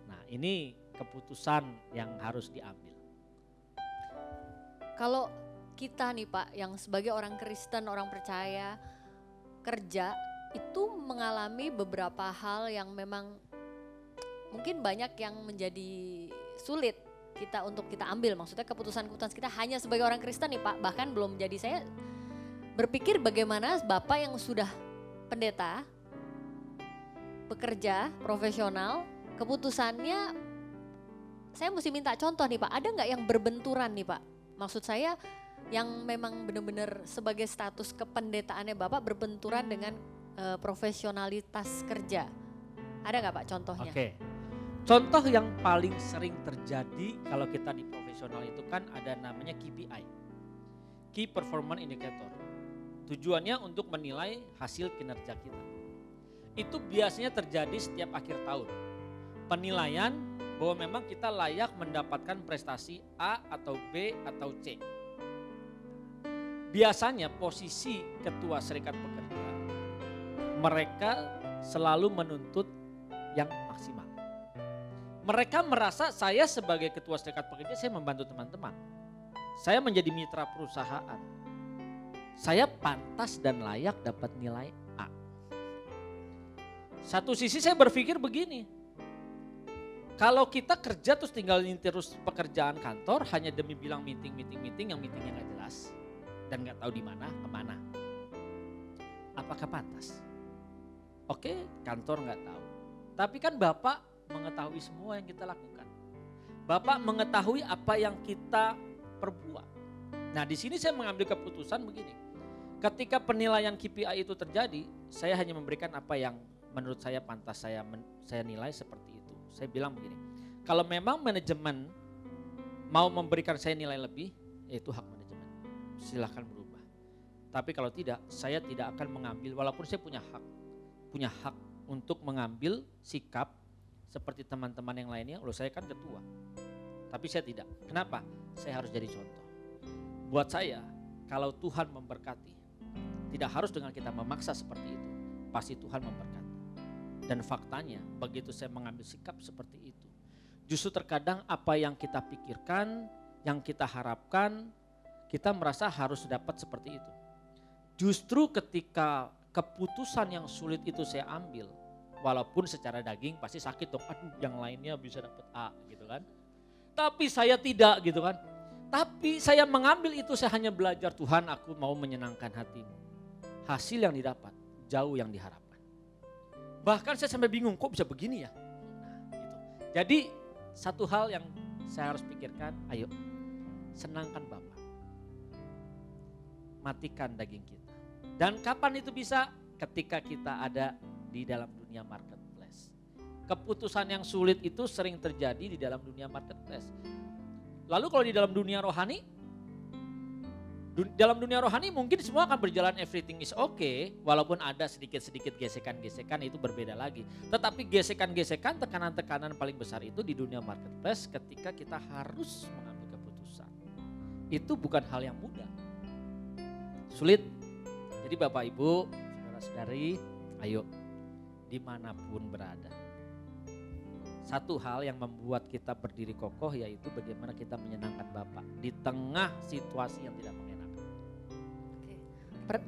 Nah ini keputusan yang harus diambil. Kalau kita nih Pak yang sebagai orang Kristen, orang percaya, kerja itu mengalami beberapa hal yang memang mungkin banyak yang menjadi sulit untuk kita ambil. Maksudnya keputusan-keputusan kita hanya sebagai orang Kristen nih Pak, bahkan belum jadi. Saya berpikir bagaimana Bapak yang sudah pendeta, bekerja, profesional, keputusannya saya mesti minta contoh nih Pak, ada nggak yang berbenturan nih Pak? Maksud saya yang memang benar-benar sebagai status kependetaannya Bapak berbenturan dengan profesionalitas kerja. Ada nggak Pak contohnya? Oke. Contoh yang paling sering terjadi kalau kita di profesional itu kan ada namanya KPI. Key Performance Indicator. Tujuannya untuk menilai hasil kinerja kita. Itu biasanya terjadi setiap akhir tahun. Penilaian bahwa memang kita layak mendapatkan prestasi A atau B atau C. Biasanya posisi ketua serikat pekerja, mereka selalu menuntut yang maksimal. Mereka merasa saya sebagai ketua serikat pekerja, saya membantu teman-teman. Saya menjadi mitra perusahaan. Saya pantas dan layak dapat nilai A. Satu sisi saya berpikir begini, kalau kita kerja terus tinggal terus pekerjaan kantor hanya demi bilang meeting yang meetingnya gak jelas dan gak tahu di mana kemana. Apakah pantas? Oke, kantor gak tahu. Tapi kan Bapak mengetahui semua yang kita lakukan. Bapak mengetahui apa yang kita perbuat. Nah di sini saya mengambil keputusan begini. Ketika penilaian KPI itu terjadi, saya hanya memberikan apa yang menurut saya pantas saya nilai seperti itu. Saya bilang begini, kalau memang manajemen mau memberikan saya nilai lebih, ya itu hak manajemen. Silahkan berubah. Tapi kalau tidak, saya tidak akan mengambil, walaupun saya punya hak untuk mengambil sikap seperti teman-teman yang lainnya. Loh, saya kan ketua, tapi saya tidak. Kenapa? Saya harus jadi contoh. Buat saya, kalau Tuhan memberkati, tidak harus dengan kita memaksa seperti itu, pasti Tuhan memberkati. Dan faktanya begitu saya mengambil sikap seperti itu, justru terkadang apa yang kita pikirkan, yang kita harapkan, kita merasa harus dapat seperti itu. Justru ketika keputusan yang sulit itu saya ambil, walaupun secara daging pasti sakit dong, aduh yang lainnya bisa dapat A gitu kan. Tapi saya tidak gitu kan. Tapi saya mengambil itu, saya hanya belajar, Tuhan aku mau menyenangkan hatimu. Hasil yang didapat jauh yang diharapkan. Bahkan saya sampai bingung, kok bisa begini ya? Nah, gitu. Jadi satu hal yang saya harus pikirkan, ayo senangkan Bapa. Matikan daging kita. Dan kapan itu bisa? Ketika kita ada di dalam dunia marketplace. Keputusan yang sulit itu sering terjadi di dalam dunia marketplace. Lalu kalau di dalam dunia rohani, mungkin semua akan berjalan everything is okay, walaupun ada sedikit-sedikit gesekan-gesekan, itu berbeda lagi. Tetapi gesekan-gesekan, tekanan-tekanan paling besar itu di dunia marketplace ketika kita harus mengambil keputusan. Itu bukan hal yang mudah. Sulit. Jadi Bapak Ibu, saudara-saudari, ayo dimanapun berada. Satu hal yang membuat kita berdiri kokoh yaitu bagaimana kita menyenangkan Bapak di tengah situasi yang tidak mengenakan.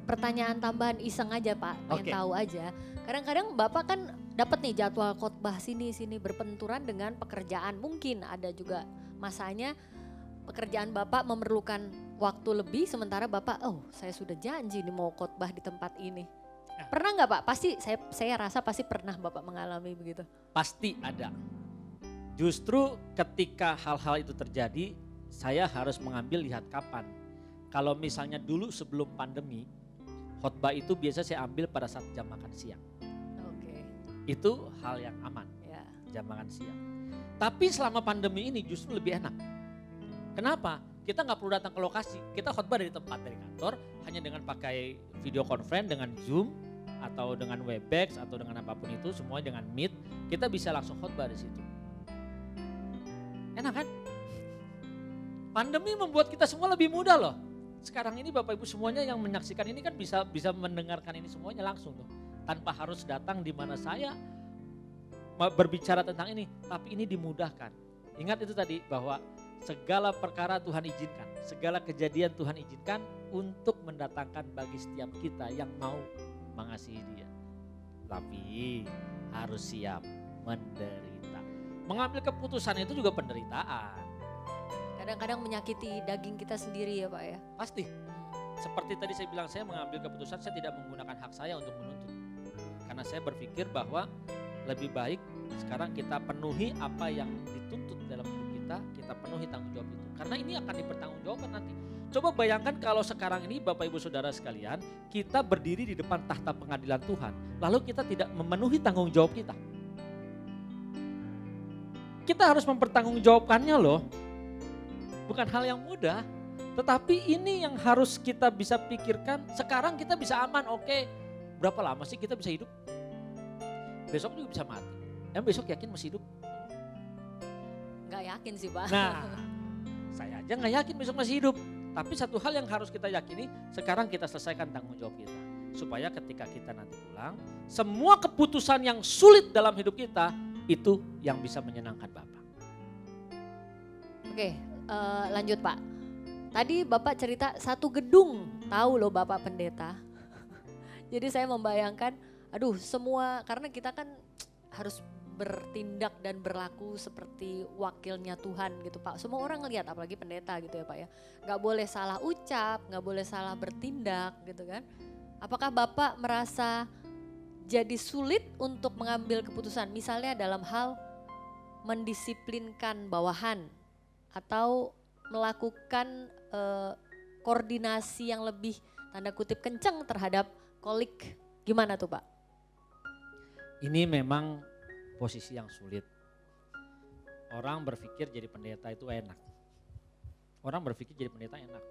Pertanyaan tambahan iseng aja Pak, pengen tahu aja. Kadang-kadang Bapak kan dapat nih jadwal khotbah sini berbenturan dengan pekerjaan. Mungkin ada juga masanya pekerjaan Bapak memerlukan waktu lebih, sementara Bapak, saya sudah janji nih mau khotbah di tempat ini. Pernah nggak Pak? Pasti saya rasa pasti pernah Bapak mengalami begitu. Pasti ada. Justru ketika hal-hal itu terjadi, saya harus mengambil lihat kapan. Kalau misalnya dulu sebelum pandemi, khotbah itu biasa saya ambil pada saat jam makan siang. Oke. Itu hal yang aman, ya. Jam makan siang. Tapi selama pandemi ini justru lebih enak. Kenapa? Kita nggak perlu datang ke lokasi, kita khotbah dari tempat, dari kantor, hanya dengan pakai video conference, dengan Zoom, atau dengan Webex, atau dengan apapun itu, semua dengan Meet, kita bisa langsung khotbah di situ. Enak kan? Pandemi membuat kita semua lebih mudah loh. Sekarang ini Bapak Ibu semuanya yang menyaksikan ini kan bisa mendengarkan ini semuanya langsung tuh. Tanpa harus datang di mana saya berbicara tentang ini, tapi ini dimudahkan. Ingat itu tadi bahwa segala perkara Tuhan izinkan, segala kejadian Tuhan izinkan untuk mendatangkan bagi setiap kita yang mau mengasihi Dia. Tapi harus siap menderita. Mengambil keputusan itu juga penderitaan. Kadang-kadang menyakiti daging kita sendiri ya Pak ya. Pasti. Seperti tadi saya bilang, saya mengambil keputusan, saya tidak menggunakan hak saya untuk menuntut. Karena saya berpikir bahwa lebih baik sekarang kita penuhi apa yang dituntut dalam hidup kita penuhi tanggung jawab itu. Karena ini akan dipertanggungjawabkan nanti. Coba bayangkan kalau sekarang ini Bapak Ibu Saudara sekalian, kita berdiri di depan tahta pengadilan Tuhan, lalu kita tidak memenuhi tanggung jawab kita. Kita harus mempertanggungjawabkannya loh. Bukan hal yang mudah, tetapi ini yang harus kita bisa pikirkan. Sekarang kita bisa aman, oke. Berapa lama sih kita bisa hidup? Besok juga bisa mati. Yang besok yakin masih hidup? Gak yakin sih Pak. Nah, saya aja gak yakin besok masih hidup. Tapi satu hal yang harus kita yakini, sekarang kita selesaikan tanggung jawab kita. Supaya ketika kita nanti pulang, semua keputusan yang sulit dalam hidup kita, itu yang bisa menyenangkan Bapak. Oke. Lanjut Pak, tadi Bapak cerita satu gedung, tahu loh Bapak pendeta. Jadi saya membayangkan, aduh semua, karena kita kan harus bertindak dan berlaku seperti wakilnya Tuhan gitu Pak. Semua orang ngelihat, apalagi pendeta gitu ya Pak ya. Gak boleh salah ucap, gak boleh salah bertindak gitu kan. Apakah Bapak merasa jadi sulit untuk mengambil keputusan, misalnya dalam hal mendisiplinkan bawahan, atau melakukan koordinasi yang lebih tanda kutip kencang terhadap kolik, gimana tuh Pak? Ini memang posisi yang sulit. Orang berpikir jadi pendeta itu enak. Orang berpikir jadi pendeta enak.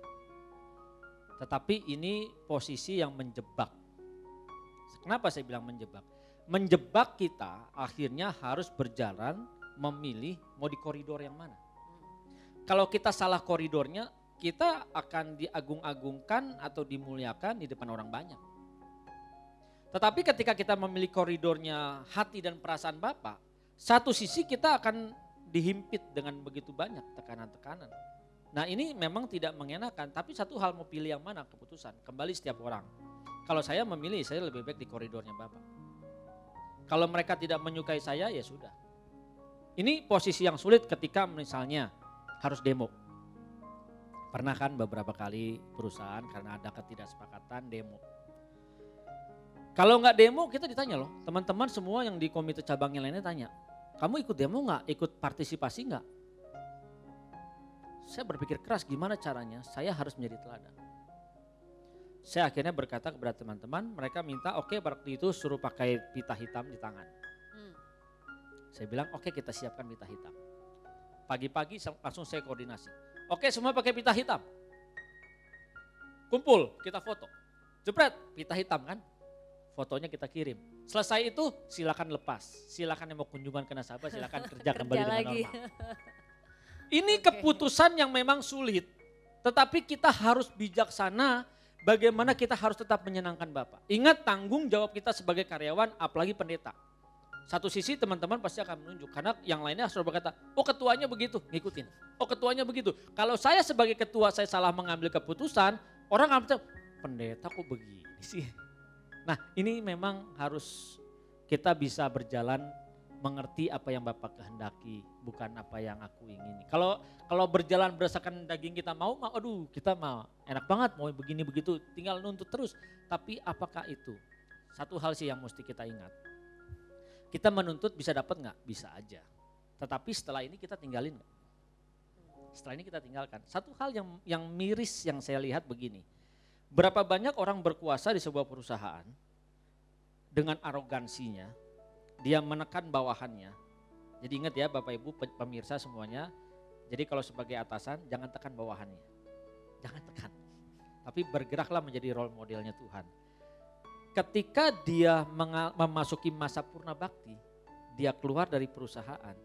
Tetapi ini posisi yang menjebak. Kenapa saya bilang menjebak? Menjebak kita akhirnya harus berjalan memilih mau di koridor yang mana. Kalau kita salah koridornya, kita akan diagung-agungkan atau dimuliakan di depan orang banyak. Tetapi ketika kita memilih koridornya hati dan perasaan Bapa, satu sisi kita akan dihimpit dengan begitu banyak tekanan-tekanan. Nah ini memang tidak mengenakan, tapi satu hal mau pilih yang mana keputusan, kembali setiap orang. Kalau saya memilih, saya lebih baik di koridornya Bapa. Kalau mereka tidak menyukai saya, ya sudah. Ini posisi yang sulit ketika misalnya harus demo. Pernah kan beberapa kali perusahaan karena ada ketidaksepakatan demo. Kalau nggak demo kita ditanya loh, teman-teman semua yang di komite cabang yang lainnya tanya, kamu ikut demo nggak, ikut partisipasi nggak? Saya berpikir keras gimana caranya, saya harus menjadi teladan. Saya akhirnya berkata kepada teman-teman, mereka minta oke, waktu itu suruh pakai pita hitam di tangan. Saya bilang oke, kita siapkan pita hitam. Pagi-pagi langsung saya koordinasi. Oke, semua pakai pita hitam. Kumpul, kita foto. Jepret, pita hitam kan. Fotonya kita kirim. Selesai itu silakan lepas. Silakan yang mau kunjungan ke nasabah silakan kerja kembali dengan lagi. normal. Ini keputusan yang memang sulit. Tetapi kita harus bijaksana bagaimana kita harus tetap menyenangkan Bapak. Ingat tanggung jawab kita sebagai karyawan apalagi pendeta. Satu sisi teman-teman pasti akan menunjuk karena yang lainnya harus berkata, oh ketuanya begitu, ngikutin. Oh ketuanya begitu. Kalau saya sebagai ketua saya salah mengambil keputusan, orang akan berkata, pendeta kok begini sih. Nah ini memang harus kita bisa berjalan mengerti apa yang Bapak kehendaki, bukan apa yang aku ingini. Kalau berjalan berdasarkan daging kita mau, aduh kita mau enak banget mau begini begitu, tinggal nuntut terus. Tapi apakah itu? Satu hal sih yang mesti kita ingat. Kita menuntut bisa dapat nggak? Bisa aja. Tetapi setelah ini kita tinggalin nggak? Setelah ini kita tinggalkan. Satu hal yang miris yang saya lihat begini. Berapa banyak orang berkuasa di sebuah perusahaan dengan arogansinya, dia menekan bawahannya. Jadi ingat ya Bapak Ibu pemirsa semuanya, jadi kalau sebagai atasan jangan tekan bawahannya. Jangan tekan. Tapi bergeraklah menjadi role modelnya Tuhan. Ketika dia memasuki masa purna bakti, dia keluar dari perusahaan,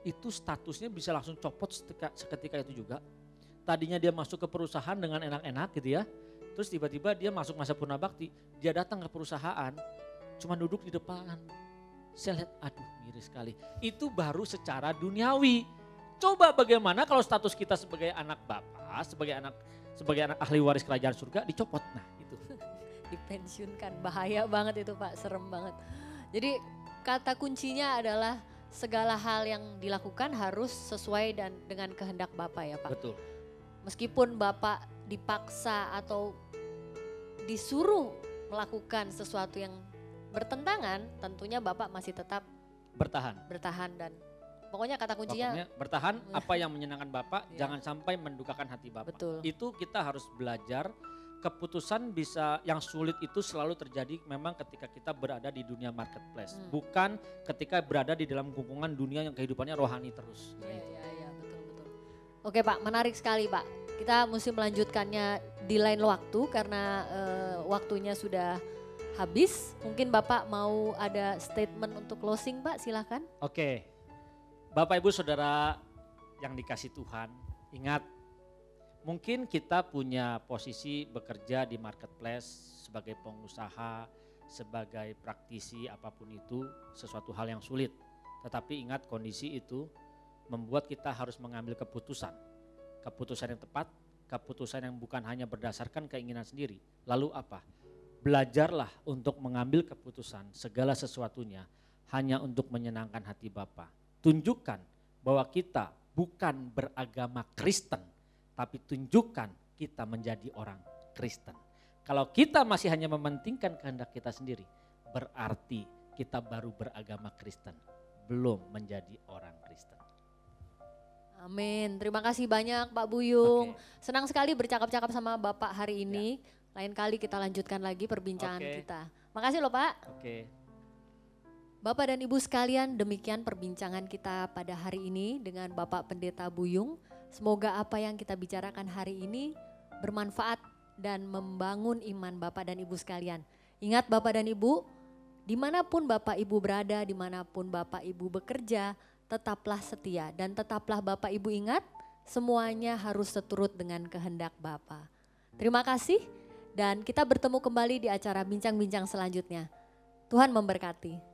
itu statusnya bisa langsung copot seketika itu juga. Tadinya dia masuk ke perusahaan dengan enak-enak gitu ya, terus tiba-tiba dia masuk masa purna bakti, dia datang ke perusahaan, cuma duduk di depan. Saya lihat, aduh miris sekali. Itu baru secara duniawi. Coba bagaimana kalau status kita sebagai anak Bapa, sebagai anak ahli waris kerajaan surga dicopot. Nah itu. Dipensiunkan, bahaya banget itu Pak, serem banget. Jadi kata kuncinya adalah segala hal yang dilakukan harus sesuai dan dengan kehendak Bapak ya Pak. Betul. Meskipun Bapak dipaksa atau disuruh melakukan sesuatu yang bertentangan, tentunya Bapak masih tetap bertahan dan pokoknya kata kuncinya bertahan apa yang menyenangkan Bapak, ya. Jangan sampai mendukakan hati Bapak. Betul. Itu kita harus belajar. Keputusan bisa yang sulit itu selalu terjadi memang ketika kita berada di dunia marketplace, bukan ketika berada di dalam gungkungan dunia yang kehidupannya rohani terus. Iya, betul. Oke Pak, menarik sekali Pak. Kita mesti melanjutkannya di lain waktu karena waktunya sudah habis. Mungkin Bapak mau ada statement untuk closing Pak, silakan. Oke, Bapak Ibu Saudara yang dikasih Tuhan, ingat mungkin kita punya posisi bekerja di marketplace sebagai pengusaha, sebagai praktisi apapun itu sesuatu hal yang sulit. Tetapi ingat kondisi itu membuat kita harus mengambil keputusan. Keputusan yang tepat, keputusan yang bukan hanya berdasarkan keinginan sendiri. Lalu apa? Belajarlah untuk mengambil keputusan segala sesuatunya hanya untuk menyenangkan hati Bapa. Tunjukkan bahwa kita bukan beragama Kristen, tapi tunjukkan kita menjadi orang Kristen. Kalau kita masih hanya mementingkan kehendak kita sendiri, berarti kita baru beragama Kristen, belum menjadi orang Kristen. Amin. Terima kasih banyak Pak Buyung. Oke. Senang sekali bercakap-cakap sama Bapak hari ini. Lain kali kita lanjutkan lagi perbincangan kita. Makasih loh Pak. Oke. Bapak dan Ibu sekalian, demikian perbincangan kita pada hari ini dengan Bapak Pendeta Buyung. Semoga apa yang kita bicarakan hari ini bermanfaat dan membangun iman Bapak dan Ibu sekalian. Ingat Bapak dan Ibu, dimanapun Bapak Ibu berada, dimanapun Bapak Ibu bekerja, tetaplah setia dan tetaplah Bapak Ibu ingat, semuanya harus seturut dengan kehendak Bapa. Terima kasih dan kita bertemu kembali di acara bincang-bincang selanjutnya. Tuhan memberkati.